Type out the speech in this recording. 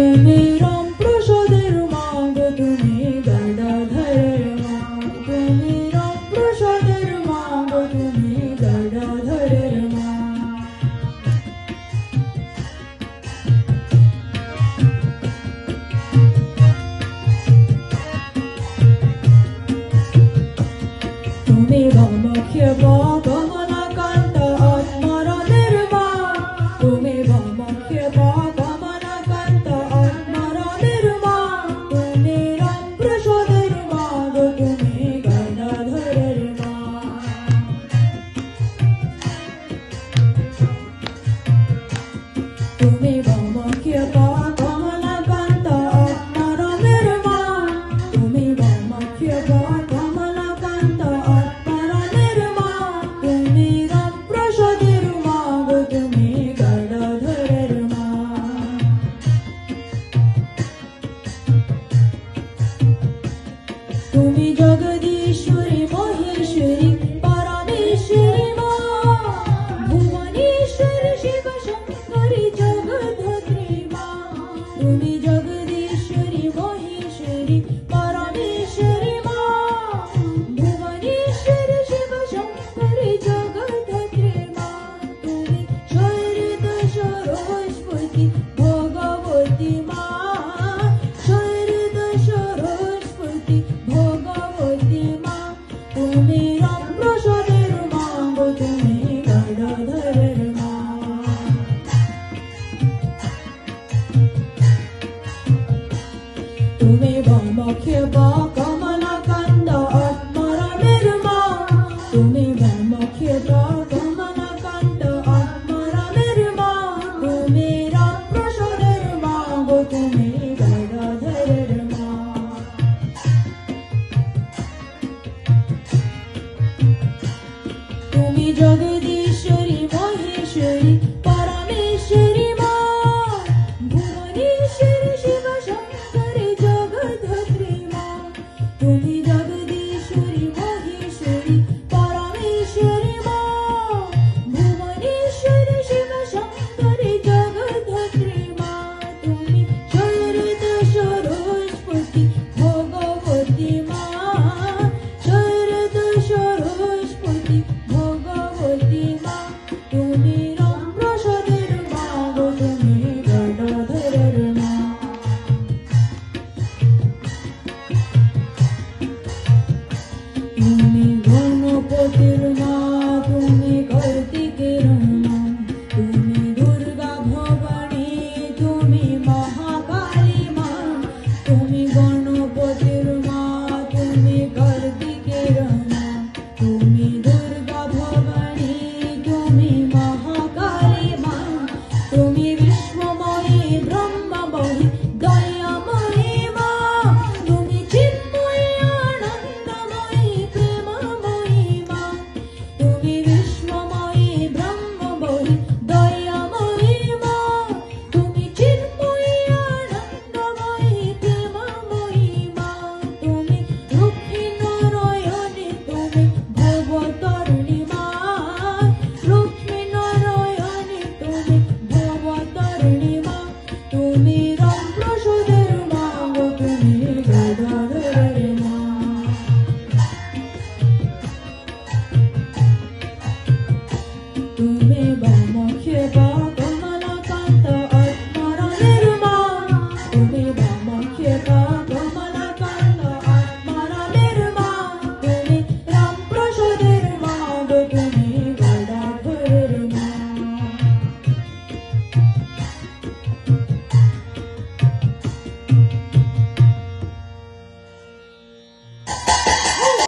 তুমি রামপ্রসাদের মা গো, তুমি গদাধরের মা। তুমি রামপ্রসাদের মা গো, তুমি গদাধরের মা। তুমি ভমক্ষেপ কমলাকান্ত আত্মরণের মা। তুমি ভমক্ষেপ কমলাকান্ত আত্মরণের মা। তুমি রামপ্রসাদের মা গো, তুমি গদাধরের মা। তুমি ভমক্ষেপ কমলাকান্ত আত্মরণের মা। তুমি ভমক্ষেপ কমলাকান্ত আত্মরণের মা। তুমি রামপ্রসাদের মা গো, তুমি গদাধরের মা। তুমি জগদীশ্বরী মহেশ্বরী পরমেশ্বরী মা। ভুবনেশ্বরী শিব শঙ্করী জগদ্ধাত্রী মা। তুমি জগদীশ্বরী মহেশ্বরী পরমেশ্বরী মা। ভুবনেশ্বরী শিব শঙ্করী জগদ্ধাত্রী মা। তুমি শরদ সরস্বতী ভগবতী মা। শরদ সরস্বতী ভগবতী মা। তুমি রামপ্রসাদের মা গো, তুমি গদাধরের মা। তুমি ভমক্ষেপ কমলাকান্ত আত্মরণের মা। তুমি ভমক্ষেপ কমলাকান্ত আত্মরণের মা। তুমি রামপ্রসাদের মা গো, তুমি গদাধরের মা। তুমি জগদীশ্বরী মহেশ্বরী পরমেশ্বরী